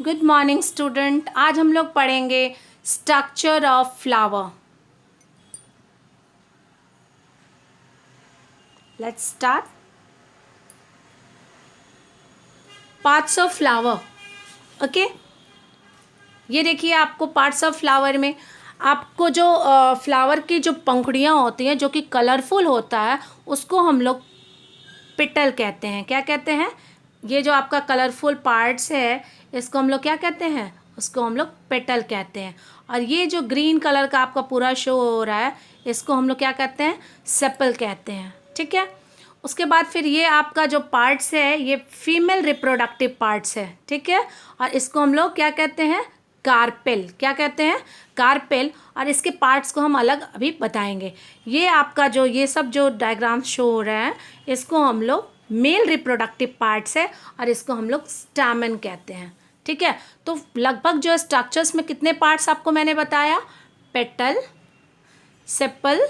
Good morning student. आज हम लोग पढ़ेंगे structure of flower. Let's start. Parts of flower. Okay, ये देखिए आपको पार्ट्स ऑफ फ्लावर में आपको जो फ्लावर की जो पंखुड़ियाँ होती हैं जो कि कलरफुल होता है उसको हम लोग पेटल कहते हैं। क्या कहते हैं? ये जो आपका कलरफुल पार्ट्स है इसको हम लोग क्या कहते हैं? उसको हम लोग पेटल कहते हैं। और ये जो ग्रीन कलर का आपका पूरा शो हो रहा है इसको हम लोग क्या कहते हैं? सेपल कहते हैं। ठीक है, उसके बाद फिर ये आपका जो पार्ट्स है ये फीमेल रिप्रोडक्टिव पार्ट्स है। ठीक है, और इसको हम लोग क्या कहते हैं? कार्पेल। क्या कहते हैं? कार्पेल। और इसके पार्ट्स को हम अलग अभी बताएंगे। ये आपका जो ये सब जो डायग्राम शो हो रहा है इसको हम लोग मेल रिप्रोडक्टिव पार्ट्स है और इसको हम लोग स्टैमेन कहते हैं। ठीक है, तो लगभग जो स्ट्रक्चर्स में कितने पार्ट्स आपको मैंने बताया? Petal, sepal,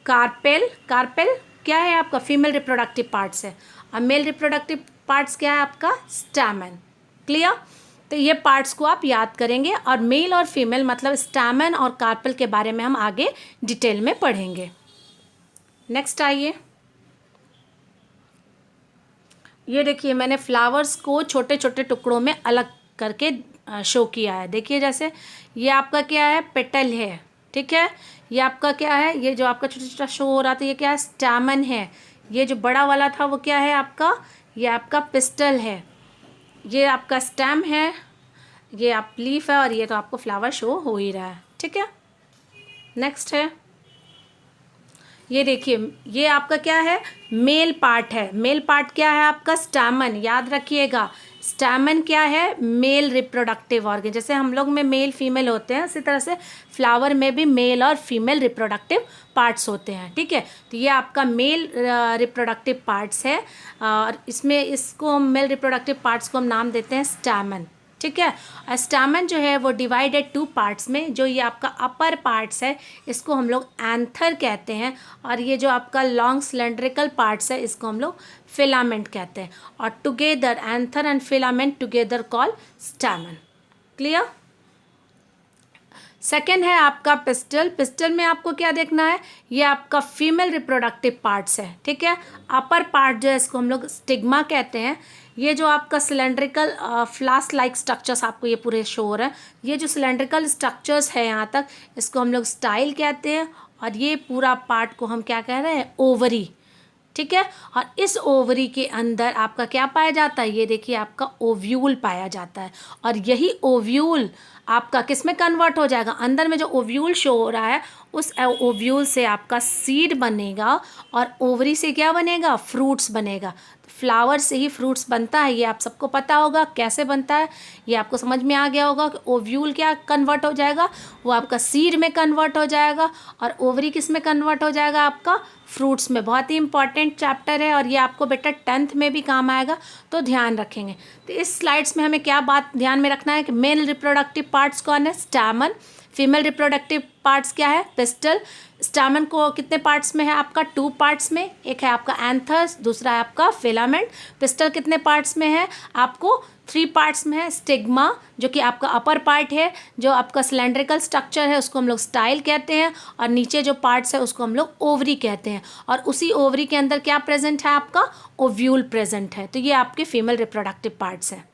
carpel. कार्पेल क्या है आपका? फीमेल रिप्रोडक्टिव पार्ट्स है। और मेल रिप्रोडक्टिव पार्ट्स क्या है आपका? स्टैमेन। क्लियर? तो ये पार्ट्स को आप याद करेंगे और मेल और फीमेल मतलब स्टैमेन और कार्पेल के बारे में हम आगे डिटेल में पढ़ेंगे। नेक्स्ट आइए, ये देखिए मैंने फ्लावर्स को छोटे छोटे टुकड़ों में अलग करके शो किया है। देखिए जैसे ये आपका क्या है? पेटल है। ठीक है, ये आपका क्या है? ये जो आपका छोटा छोटा शो हो रहा था ये क्या है? स्टैमेन है। ये जो बड़ा वाला था वो क्या है आपका? ये आपका पिस्टल है। ये आपका स्टेम है, ये आप लीफ है और ये तो आपको फ्लावर शो हो ही रहा है। ठीक है, नेक्स्ट है, ये देखिए ये आपका क्या है? मेल पार्ट है। मेल पार्ट क्या है आपका? स्टैमेन। याद रखिएगा, स्टैमेन क्या है? Male reproductive organ. जैसे हम लोग में मेल फीमेल होते हैं उसी तरह से फ्लावर में भी मेल और फीमेल रिप्रोडक्टिव पार्ट्स होते हैं। ठीक है, तो ये आपका मेल रिप्रोडक्टिव पार्ट्स है और इसमें इसको मेल रिप्रोडक्टिव पार्ट्स को हम नाम देते हैं स्टैमेन। ठीक है, और स्टैमेन जो है वो डिवाइडेड टू पार्ट्स में, जो ये आपका अपर पार्ट्स है इसको हम लोग एंथर कहते हैं और ये जो आपका लॉन्ग सिलेंड्रिकल पार्ट्स है इसको हम लोग फिलामेंट कहते हैं। और together anther and filament together call stamen. Clear? Second है आपका पिस्टल। पिस्टल में आपको क्या देखना है? ये आपका फीमेल रिप्रोडक्टिव पार्ट्स है। ठीक है, अपर पार्ट जो है इसको हम लोग स्टिग्मा कहते हैं। ये जो आपका सिलेंड्रिकल फ्लास्क लाइक स्ट्रक्चर्स आपको ये पूरे शो हो रहे हैं, ये जो सिलेंड्रिकल स्ट्रक्चर्स है यहाँ तक इसको हम लोग स्टाइल कहते हैं। और ये पूरा पार्ट को हम क्या कह रहे हैं? ओवरी। ठीक है, और इस ओवरी के अंदर आपका क्या पाया जाता है? ये देखिए आपका ओव्यूल पाया जाता है और यही ओव्यूल आपका किस में कन्वर्ट हो जाएगा? अंदर में जो ओव्यूल शो हो रहा है उस ओव्यूल से आपका सीड बनेगा और ओवरी से क्या बनेगा? फ्रूट्स बनेगा। फ्लावर से ही फ्रूट्स बनता है, ये आप सबको पता होगा कैसे बनता है, ये आपको समझ में आ गया होगा कि ओव्यूल क्या कन्वर्ट हो जाएगा? वो आपका सीड में कन्वर्ट हो जाएगा और ओवरी किस में कन्वर्ट हो जाएगा? आपका फ्रूट्स में। बहुत ही इंपॉर्टेंट चैप्टर है और ये आपको बेटा 10th में भी काम आएगा, तो ध्यान रखेंगे। तो इस स्लाइड्स में हमें क्या बात ध्यान में रखना है कि मेल रिप्रोडक्टिव पार्ट्स कौन है? स्टैमेन। फीमेल रिप्रोडक्टिव पार्ट्स क्या है? पिस्टल। स्टैमेन को कितने पार्ट्स में है आपका? 2 पार्ट्स में। एक है आपका एंथर्स, दूसरा है आपका फिलामेंट। पिस्टल कितने पार्ट्स में है? आपको 3 पार्ट्स में है। स्टिग्मा जो कि आपका अपर पार्ट है, जो आपका सिलेंड्रिकल स्ट्रक्चर है उसको हम लोग स्टाइल कहते हैं और नीचे जो पार्ट्स है उसको हम लोग ओवरी कहते हैं। और उसी ओवरी के अंदर क्या प्रेजेंट है? आपका ओव्यूल प्रेजेंट है। तो ये आपके फीमेल रिप्रोडक्टिव पार्ट्स हैं।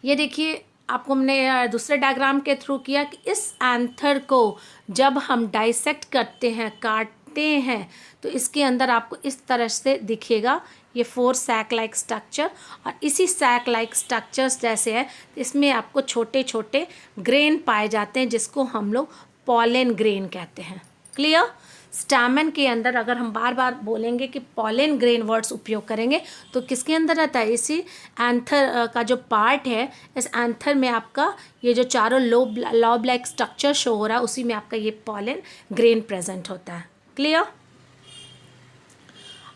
ये देखिए आपको हमने दूसरे डायग्राम के थ्रू किया कि इस एंथर को जब हम डाइसेक्ट करते हैं, काटते हैं, तो इसके अंदर आपको इस तरह से दिखेगा ये 4 सैक लाइक स्ट्रक्चर। और इसी सैक लाइक स्ट्रक्चर्स जैसे है इसमें आपको छोटे छोटे ग्रेन पाए जाते हैं जिसको हम लोग पॉलन ग्रेन कहते हैं। क्लियर? स्टैमेन के अंदर अगर हम बार बार बोलेंगे कि पॉलन ग्रेन वर्ड्स उपयोग करेंगे तो किसके अंदर रहता है? इसी एंथर का जो पार्ट है, इस एंथर में आपका ये जो चारों लॉब लाइक स्ट्रक्चर शो हो रहा है उसी में आपका ये पॉलन ग्रेन प्रेजेंट होता है। क्लियर?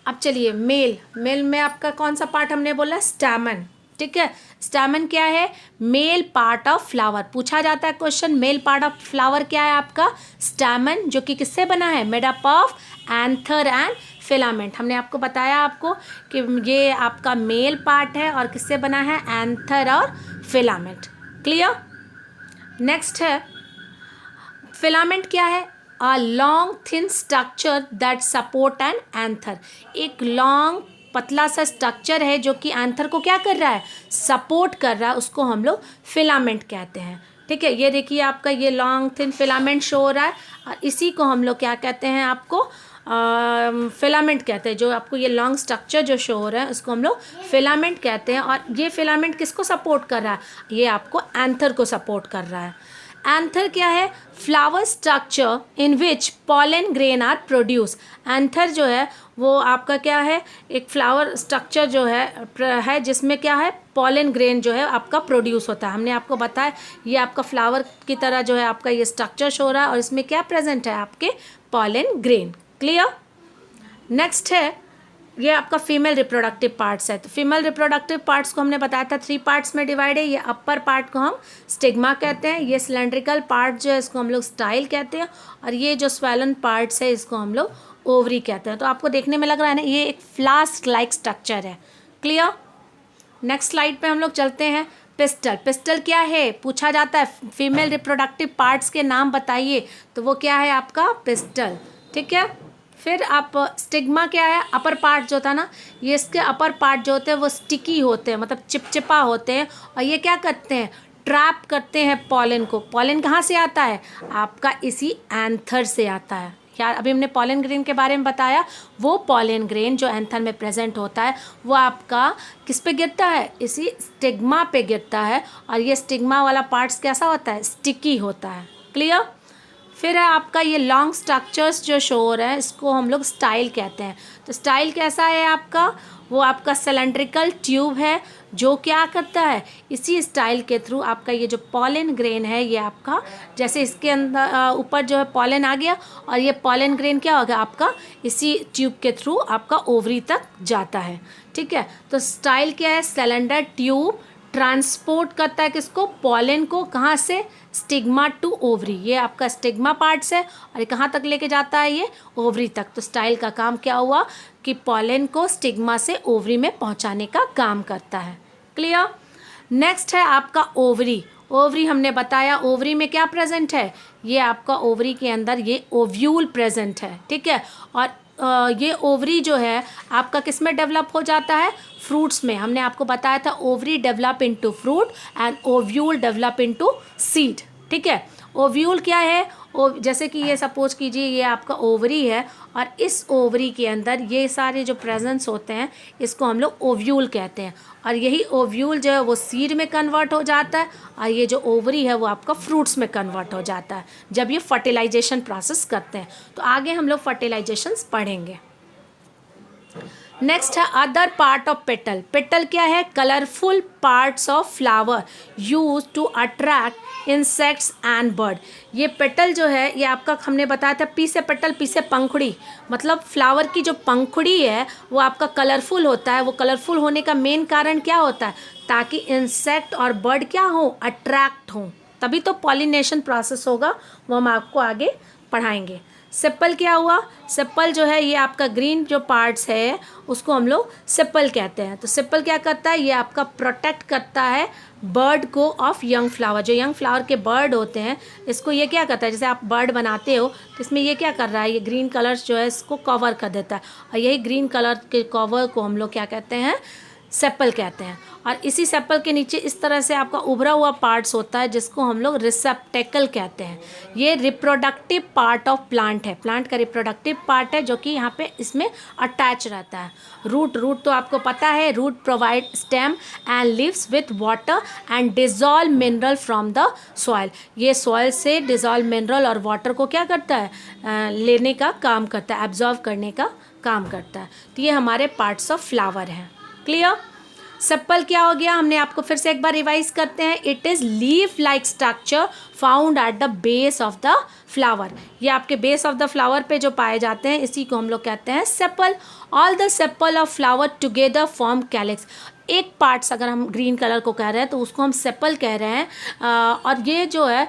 अब चलिए मेल में आपका कौन सा पार्ट हमने बोला? स्टैमेन। ठीक है, स्टैमेन क्या है? Male part of flower. पूछा जाता है question, male part of flower क्या है आपका? स्टैमेन, जो कि किससे बना है? Made up of anther and filament. हमने आपको बताया आपको कि ये आपका मेल पार्ट है और किससे बना है, एंथर और फिलामेंट। क्लियर। नेक्स्ट है फिलामेंट क्या है, a long thin structure that support an anther. एक लॉन्ग पतला सा स्ट्रक्चर है जो कि एंथर को क्या कर रहा है, सपोर्ट कर रहा है, उसको हम लोग फिलामेंट कहते हैं। ठीक है, ये देखिए आपका ये लॉन्ग थिन फिलामेंट शो हो रहा है और इसी को हम लोग क्या कहते हैं, आपको फिलामेंट कहते हैं। जो आपको ये लॉन्ग स्ट्रक्चर जो शो हो रहा है उसको हम लोग फिलामेंट कहते हैं। और ये फिलामेंट किसको सपोर्ट कर रहा है, ये आपको एंथर को सपोर्ट कर रहा है। एंथर क्या है, flower structure in which pollen grain are produce. Anther जो है वो आपका क्या है, एक फ्लावर स्ट्रक्चर जो है जिसमें क्या है, पॉलन ग्रेन जो है आपका प्रोड्यूस होता है। हमने आपको बताया ये आपका फ्लावर की तरह जो है आपका ये स्ट्रक्चर शो रहा है और इसमें क्या प्रेजेंट है, आपके पॉलन ग्रेन। क्लियर। नेक्स्ट है ये आपका फीमेल रिप्रोडक्टिव पार्ट्स है। तो फीमेल रिप्रोडक्टिव पार्ट्स को हमने बताया था 3 पार्ट्स में डिवाइड है। ये अपर पार्ट को हम स्टिग्मा कहते हैं, ये सिलेंड्रिकल पार्ट जो है इसको हम लोग स्टाइल कहते हैं और ये जो स्वेलन पार्ट्स है इसको हम लोग ओवरी कहते हैं। तो आपको देखने में लग रहा है ना ये एक फ्लास्क लाइक स्ट्रक्चर है। क्लियर। नेक्स्ट स्लाइड पे हम लोग चलते हैं। पिस्टल। पिस्टल क्या है, पूछा जाता है फीमेल रिप्रोडक्टिव पार्ट्स के नाम बताइए, तो वो क्या है आपका पिस्टल। ठीक है। फिर आप स्टिग्मा क्या है, अपर पार्ट जो था ना, ये इसके अपर पार्ट जो होते हैं वो स्टिकी होते हैं, मतलब चिपचिपा होते हैं और ये क्या करते हैं, ट्रैप करते हैं पॉलन को। पॉलन कहाँ से आता है, आपका इसी एंथर से आता है। यार अभी हमने पॉलन ग्रेन के बारे में बताया, वो पॉलन ग्रेन जो एंथर में प्रेजेंट होता है वो आपका किस पे गिरता है, इसी स्टिग्मा पे गिरता है और ये स्टिग्मा वाला पार्ट्स कैसा होता है, स्टिकी होता है। क्लियर। फिर है आपका ये लॉन्ग स्ट्रक्चर्स जो शो हो रहे हैं इसको हम लोग स्टाइल कहते हैं। तो स्टाइल कैसा है आपका, वो आपका सिलेंड्रिकल ट्यूब है जो क्या करता है, इसी स्टाइल के थ्रू आपका ये जो पॉलन ग्रेन है ये आपका, जैसे इसके अंदर ऊपर जो है पॉलन आ गया और ये पॉलन ग्रेन क्या होगा आपका, इसी ट्यूब के थ्रू आपका ओवरी तक जाता है। ठीक है। तो स्टाइल क्या है, सिलेंडर ट्यूब ट्रांसपोर्ट करता है किसको, पॉलन को, कहाँ से, स्टिग्मा टू ओवरी। ये आपका स्टिग्मा पार्ट्स है और ये कहाँ तक लेके जाता है, ये ओवरी तक। तो स्टाइल का काम क्या हुआ कि पॉलन को स्टिग्मा से ओवरी में पहुँचाने का काम करता है। क्लियर। नेक्स्ट है आपका ओवरी। ओवरी हमने बताया ओवरी में क्या प्रेजेंट है, ये आपका ओवरी के अंदर ये ओव्यूल प्रेजेंट है। ठीक है। और ये ओवरी जो है आपका किस में डेवलप हो जाता है, फ्रूट्स में। हमने आपको बताया था ovary develop into fruit and ovule develop into seed. ठीक है। ओव्यूल क्या है, जैसे कि ये सपोज कीजिए ये आपका ओवरी है और इस ओवरी के अंदर ये सारे जो प्रेजेंस होते हैं इसको हम लोग ओव्यूल कहते हैं और यही ओव्यूल जो है वो सीड में कन्वर्ट हो जाता है और ये जो ओवरी है वो आपका फ्रूट्स में कन्वर्ट हो जाता है जब ये फर्टिलाइजेशन प्रोसेस करते हैं। तो आगे हम लोग फर्टिलाइजेशंस पढ़ेंगे। नेक्स्ट है other part of petal. Petal क्या है, colourful parts of flower use to attract insects and bird. ये पेटल जो है ये आपका हमने बताया था पी से पेटल पी से पंखुड़ी, मतलब फ्लावर की जो पंखुड़ी है वो आपका कलरफुल होता है। वो कलरफुल होने का मेन कारण क्या होता है, ताकि इंसेक्ट और बर्ड क्या हो, अट्रैक्ट हो, तभी तो पॉलिनेशन प्रोसेस होगा, वो हम आपको आगे पढ़ाएंगे। सेपल क्या हुआ, सेपल जो है ये आपका ग्रीन जो पार्ट्स है उसको हम लोग सेपल कहते हैं। तो सेपल क्या करता है, ये आपका प्रोटेक्ट करता है बर्ड को ऑफ यंग फ्लावर। जो यंग फ्लावर के बर्ड होते हैं इसको ये क्या करता है, जैसे आप बर्ड बनाते हो तो इसमें ये क्या कर रहा है, ये ग्रीन कलर्स जो है इसको कवर कर देता है और यही ग्रीन कलर के कवर को हम लोग क्या कहते हैं, सेपल कहते हैं। और इसी सेपल के नीचे इस तरह से आपका उभरा हुआ पार्ट्स होता है जिसको हम लोग रिसेप्टेकल कहते हैं। ये रिप्रोडक्टिव पार्ट ऑफ प्लांट है, प्लांट का रिप्रोडक्टिव पार्ट है जो कि यहाँ पे इसमें अटैच रहता है। रूट तो आपको पता है, root provide stem and leaves with water and dissolve mineral from the soil. ये सॉइल से डिजॉल्व मिनरल और वाटर को क्या करता है, लेने का काम करता है, एब्जॉर्व करने का काम करता है। तो ये हमारे पार्ट्स ऑफ फ्लावर हैं। क्लियर। सेपल क्या हो गया, हमने आपको फिर से एक बार रिवाइज करते हैं। It is leaf like structure found at the base of the flower. ये आपके बेस ऑफ द फ्लावर पे जो पाए जाते हैं इसी को हम लोग कहते हैं sepal. All the sepal of flower together form calyx. एक पार्ट्स अगर हम ग्रीन कलर को कह रहे हैं तो उसको हम सेपल कह रहे हैं और ये जो है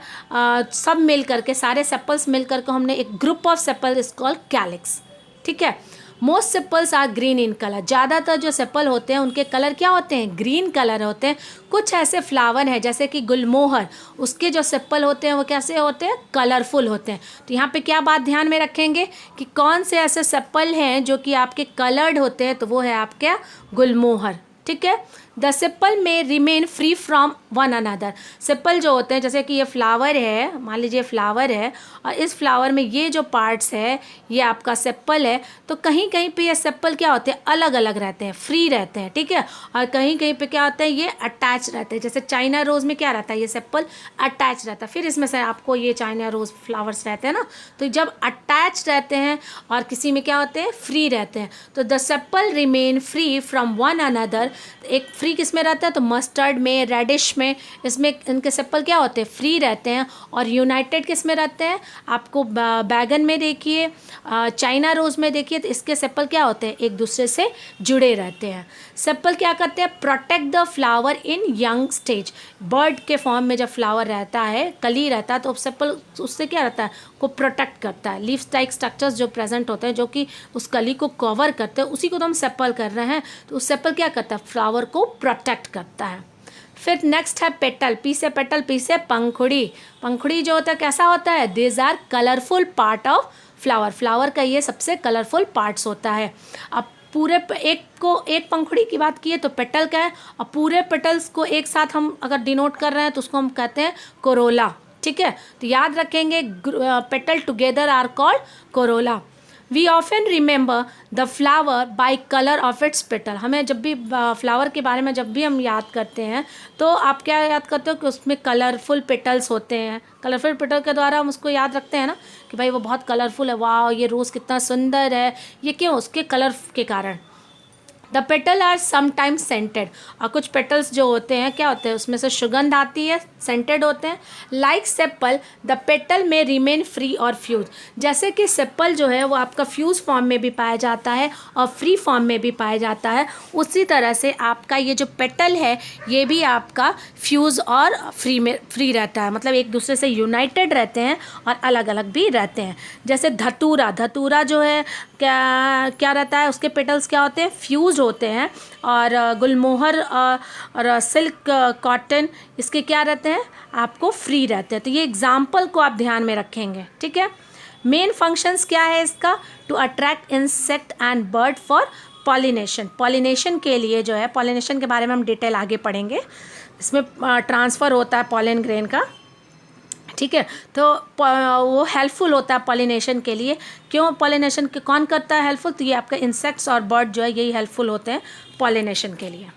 सब मिल करके, सारे सेपल्स मिल करके हमने एक group of sepal is called calyx. ठीक है। Most sepals are green in colour, ज़्यादातर जो सेपल होते हैं उनके कलर क्या होते हैं, ग्रीन कलर होते हैं। कुछ ऐसे फ्लावर हैं जैसे कि गुलमोहर, उसके जो सेपल होते हैं वो कैसे होते हैं, कलरफुल होते हैं। तो यहाँ पे क्या बात ध्यान में रखेंगे कि कौन से ऐसे सेपल हैं जो कि आपके कलर्ड होते हैं, तो वो है आपके गुलमोहर, ठीक है। द सेपल में remain free from one another, sepal जो होते हैं जैसे कि ये फ्लावर है, मान लीजिए फ्लावर है और इस फ्लावर में ये जो पार्ट्स है ये आपका सेपल है, तो कहीं कहीं पे ये सेपल क्या होते हैं, अलग अलग रहते हैं, फ्री रहते हैं, ठीक है। और कहीं कहीं पे क्या होता है, ये अटैच रहते हैं। जैसे चाइना रोज़ में क्या रहता है, ये सेपल अटैच रहता है। फिर इसमें से आपको ये चाइना रोज़ फ्लावर्स रहते हैं ना, तो जब अटैच रहते हैं और किसी में क्या होते हैं, फ्री रहते हैं। तो the sepal remain free from one another, एक फ्री किस में रहता है, तो मस्टर्ड में, रेडिश में, इसमें इनके सेपल क्या होते हैं, फ्री रहते हैं। और यूनाइटेड किस में रहते हैं, आपको बैगन में देखिए, चाइना रोज़ में देखिए, तो इसके सेपल क्या होते हैं, एक दूसरे से जुड़े रहते हैं। सेपल क्या करते हैं, protect the flower in young stage, bird के फॉर्म में जब फ्लावर रहता है, कली रहता है, तो सेपल उससे क्या रहता है, को प्रोटेक्ट करता है। लीफ लाइक स्ट्रक्चर्स जो प्रेजेंट होते हैं, जो कि उस कली को कवर करते हैं, उसी को तो हम सेपल कर रहे हैं। तो उस सेपल क्या करता है, फ्लावर को प्रोटेक्ट करता है। फिर नेक्स्ट है पेटल, पी से पेटल, पी से पंखुड़ी। पंखुड़ी जो होता है कैसा होता है, these are colourful part of flower, flower का ये सबसे कलरफुल पार्ट्स होता है। अब पूरे एक पंखुड़ी की बात किए तो पेटल का है, और पूरे पेटल्स को एक साथ हम अगर डिनोट कर रहे हैं तो उसको हम कहते हैं कोरोला, ठीक है। तो याद रखेंगे, petal together are called corolla. We often remember the flower by colour of its petal, हमें जब भी फ्लावर के बारे में जब भी हम याद करते हैं तो आप क्या याद करते हो कि उसमें कलरफुल पेटल्स होते हैं। कलरफुल पेटल के द्वारा हम उसको याद रखते हैं ना कि भाई वो बहुत कलरफुल है, वाह ये रोज़ कितना सुंदर है, ये क्यों, उसके कलर के कारण। The petal are sometimes scented, और कुछ पेटल्स जो होते हैं क्या होते हैं, उसमें से सुगंध आती है, सेंटेड होते हैं। लाइक सेपल द पेटल में रिमेन फ्री और फ्यूज, जैसे कि सेपल जो है वो आपका फ्यूज फॉर्म में भी पाया जाता है और फ्री फॉर्म में भी पाया जाता है, उसी तरह से आपका ये जो पेटल है ये भी आपका फ्यूज और फ्री रहता है, मतलब एक दूसरे से यूनाइटेड रहते हैं और अलग अलग भी रहते हैं। जैसे धतूरा, धतूरा जो है क्या रहता है, उसके पेटल्स क्या होते हैं, फ्यूज होते हैं। और गुलमोहर और सिल्क कॉटन, इसके क्या रहते हैं, आपको फ्री रहते हैं। तो ये एग्जाम्पल को आप ध्यान में रखेंगे, ठीक है। मेन फंक्शंस क्या है इसका, to attract insect and bird for pollination, pollination के लिए जो है, पॉलिनेशन के बारे में हम डिटेल आगे पढ़ेंगे, इसमें ट्रांसफ़र होता है पॉलन ग्रेन का, ठीक है। तो वो हेल्पफुल होता है पॉलिनेशन के लिए। क्यों पॉलिनेशन के कौन करता है हेल्पफुल, तो ये आपका इंसेक्ट्स और बर्ड जो है यही हेल्पफुल होते हैं पॉलिनेशन के लिए।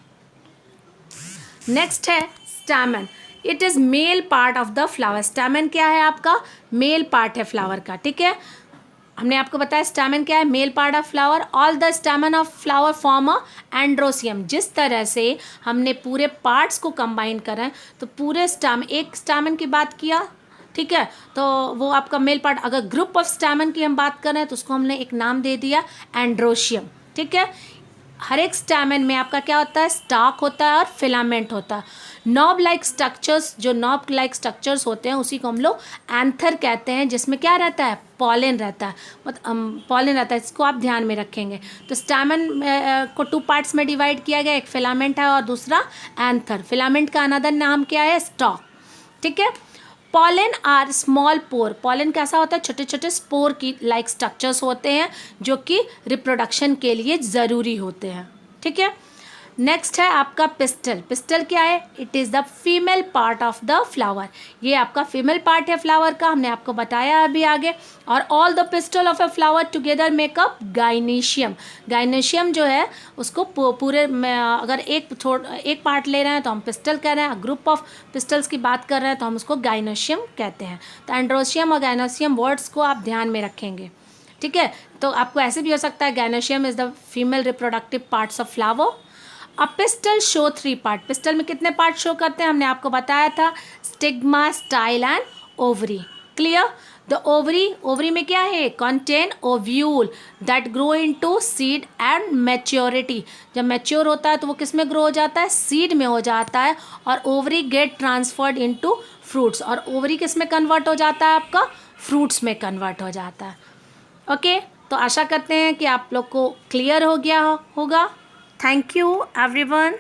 नेक्स्ट है stamen, it is male part of the flower. Stamen क्या है, आपका मेल पार्ट है फ्लावर का, ठीक है। हमने आपको बताया स्टैमन क्या है, male part of flower. All the stamen of flower form a androecium, जिस तरह से हमने पूरे पार्ट्स को कंबाइन करें तो पूरे एक स्टैमन की बात किया, ठीक है, तो वो आपका मेल पार्ट। अगर ग्रुप ऑफ स्टैमन की हम बात करें तो उसको हमने एक नाम दे दिया एंड्रोशियम, ठीक है। हर एक स्टैमन में आपका क्या होता है, स्टॉक होता है और फिलामेंट होता है। नॉब लाइक स्ट्रक्चर्स, जो नॉब लाइक स्ट्रक्चर्स होते हैं उसी को हम लोग एंथर कहते हैं, जिसमें क्या रहता है, पॉलन रहता है, मतलब पॉलन रहता है, इसको आप ध्यान में रखेंगे। तो स्टैमन को 2 पार्ट्स में डिवाइड किया गया, एक फिलामेंट है और दूसरा एंथर। फिलामेंट का अनदर नाम क्या है, स्टॉक, ठीक है। Pollen are small pore, pollen कैसा होता है, छोटे छोटे स्पोर की लाइक स्ट्रक्चर्स होते हैं जो कि रिप्रोडक्शन के लिए ज़रूरी होते हैं, ठीक है। नेक्स्ट है आपका पिस्टल, पिस्टल क्या है, it is the female part of the flower, ये आपका फीमेल पार्ट है फ्लावर का, हमने आपको बताया अभी आगे। और all the pistol of a flower together makeup gynoecium, gynoecium जो है उसको पूरे में अगर एक पार्ट ले रहे हैं तो हम पिस्टल कह रहे हैं, ग्रुप ऑफ पिस्टल्स की बात कर रहे हैं तो हम उसको गाइनेशियम कहते हैं। तो एंड्रोशियम और गाइनेशियम वर्ड्स को आप ध्यान में रखेंगे, ठीक है। तो आपको ऐसे भी हो सकता है, gynoecium is the female reproductive parts of flower. अब पिस्टल शो 3 पार्ट, पिस्टल में कितने पार्ट शो करते हैं, हमने आपको बताया था, stigma, style and ovary, clear. The ovary में क्या है, contain ovule that grow into seed and maturity, जब मैच्योर होता है तो वो किस में ग्रो हो जाता है, सीड में हो जाता है। और ovary get transferred into fruits, और ओवरी किस में कन्वर्ट हो जाता है, आपका फ्रूट्स में कन्वर्ट हो जाता है, ओके। तो आशा करते हैं कि आप लोग को क्लियर हो गया होगा। Thank you everyone.